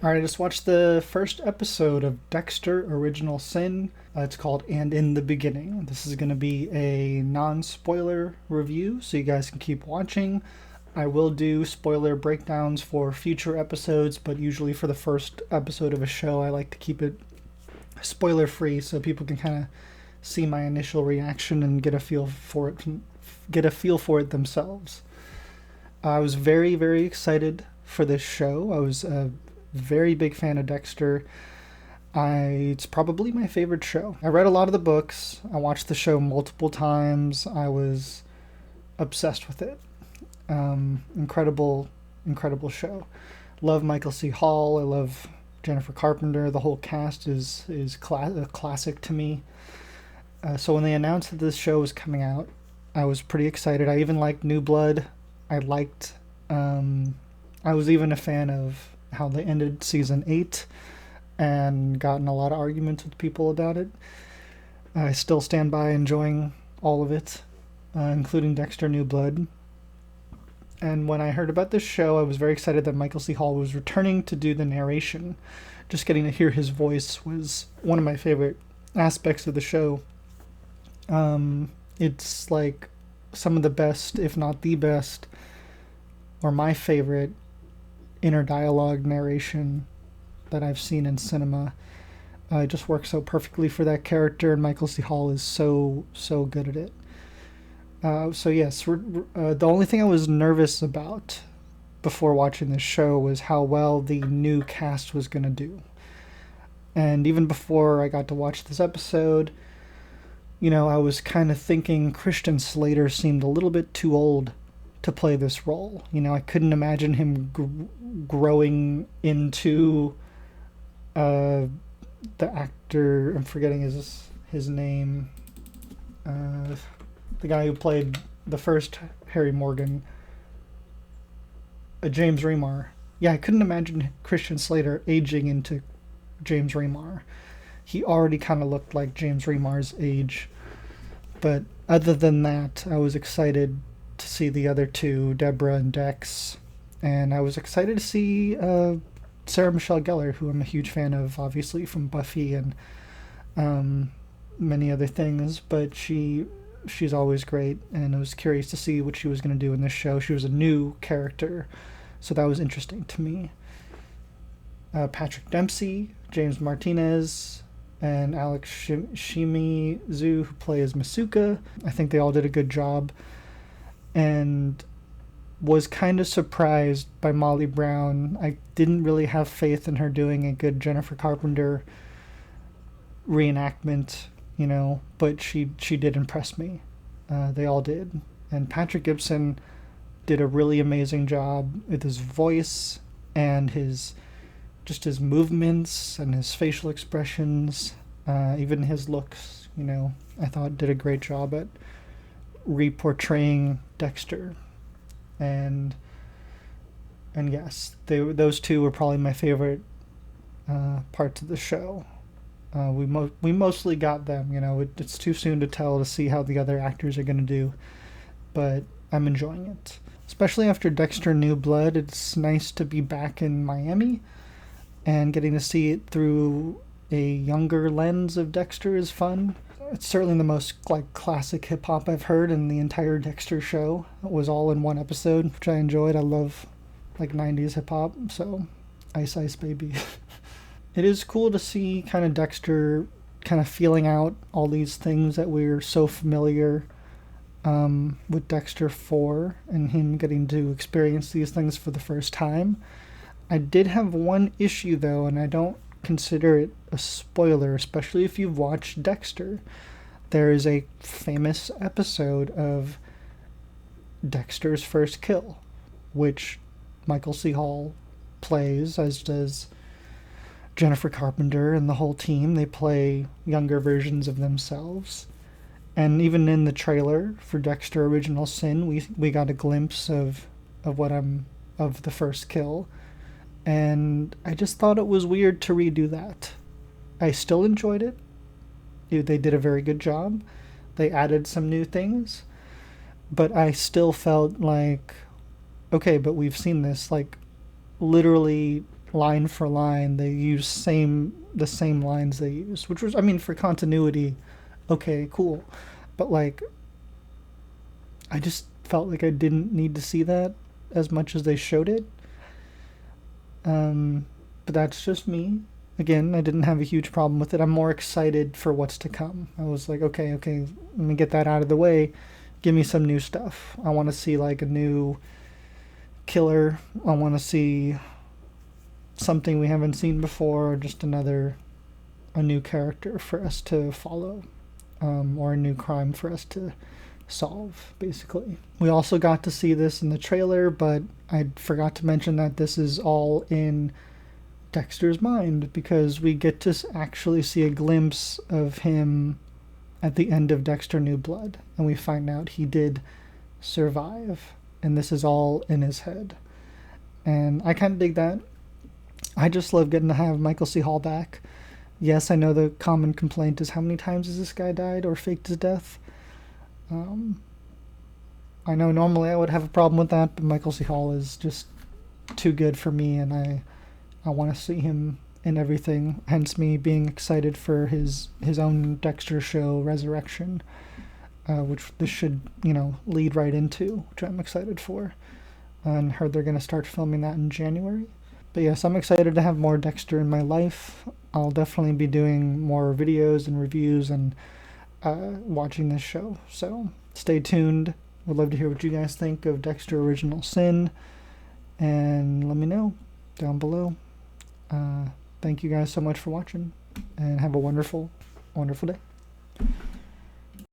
All right, I just watched the first episode of Dexter Original Sin. It's called And in the Beginning. This is going to be a non spoiler review, so you guys can keep watching. I will do spoiler breakdowns for future episodes, but usually for the first episode of a show, I like to keep it spoiler free so people can kind of see my initial reaction and get a feel for it themselves. I was very, very excited for this show. I was a very big fan of Dexter. It's probably my favorite show. I read a lot of the books. I watched the show multiple times. I was obsessed with it. Incredible, incredible show. Love Michael C. Hall. I love Jennifer Carpenter. The whole cast is a classic to me. So when they announced that this show was coming out, I was pretty excited. I even liked New Blood. I liked. I was even a fan of how they ended season 8 and gotten a lot of arguments with people about it. I still stand by enjoying all of it, including Dexter New Blood. And when I heard about this show, I was very excited that Michael C. Hall was returning to do the narration. Just getting to hear his voice was one of my favorite aspects of the show. It's like some of the best, if not the best, or my favorite inner dialogue narration that I've seen in cinema. It just works so perfectly for that character, and Michael C. Hall is so good at it. So yes, the only thing I was nervous about before watching this show was how well the new cast was going to do. And even before I got to watch this episode, I was kind of thinking Christian Slater seemed a little bit too old to play this role. I couldn't imagine him growing into the actor. I'm forgetting his name. The guy who played the first Harry Morgan, James Remar. Yeah, I couldn't imagine Christian Slater aging into James Remar. He already kind of looked like James Remar's age. But other than that, I was excited to see the other two, Deborah and Dex. And I was excited to see Sarah Michelle Gellar, who I'm a huge fan of, obviously, from Buffy and many other things. But she's always great, and I was curious to see what she was going to do in this show. She was a new character, so that was interesting to me. Patrick Dempsey, James Martinez, and Alex Shimizu, who plays Masuka. I think they all did a good job. And was kind of surprised by Molly Brown. I didn't really have faith in her doing a good Jennifer Carpenter reenactment, but she did impress me. They all did. And Patrick Gibson did a really amazing job with his voice and his movements and his facial expressions, even his looks, I thought did a great job at reportraying Dexter. And yes, those two were probably my favorite parts of the show. We mostly got them. It's too soon to see how the other actors are going to do, but I'm enjoying it. Especially after Dexter New Blood, it's nice to be back in Miami, and getting to see it through a younger lens of Dexter is fun. It's certainly the most classic hip hop I've heard in the entire Dexter show. It was all in one episode, which I enjoyed. I love 90s hip hop, so Ice Ice Baby. It is cool to see kind of Dexter kind of feeling out all these things that we're so familiar with Dexter for, and him getting to experience these things for the first time. I did have one issue though, and I don't consider it a spoiler, especially if you've watched Dexter. There is a famous episode of Dexter's First Kill, which Michael C. Hall plays, as does Jennifer Carpenter and the whole team. They play younger versions of themselves. And even in the trailer for Dexter Original Sin, we got a glimpse of the first kill. And I just thought it was weird to redo that. I still enjoyed it. They did a very good job. They added some new things. But I still felt like, okay, but we've seen this literally line for line. They use the same lines they used, which was, I mean, for continuity, okay, cool. But like, I just felt like I didn't need to see that as much as they showed it. But that's just me. Again, I didn't have a huge problem with it. I'm more excited for what's to come. I was like, okay, let me get that out of the way. Give me some new stuff. I want to see like a new killer. I want to see something we haven't seen before, or just a new character for us to follow, or a new crime for us to solve, basically. We also got to see this in the trailer, but I forgot to mention that this is all in Dexter's mind, because we get to actually see a glimpse of him at the end of Dexter New Blood, and we find out he did survive, and this is all in his head. And I kind of dig that. I just love getting to have Michael C. Hall back. Yes, I know the common complaint is how many times has this guy died or faked his death. I know normally I would have a problem with that, but Michael C. Hall is just too good for me, and I want to see him in everything. Hence me being excited for his own Dexter show, Resurrection, which this should, lead right into, which I'm excited for. And heard they're going to start filming that in January. But yes, I'm excited to have more Dexter in my life. I'll definitely be doing more videos and reviews and watching this show. So stay tuned. Would love to hear what you guys think of Dexter Original Sin. And let me know down below. Thank you guys so much for watching. And have a wonderful, wonderful day.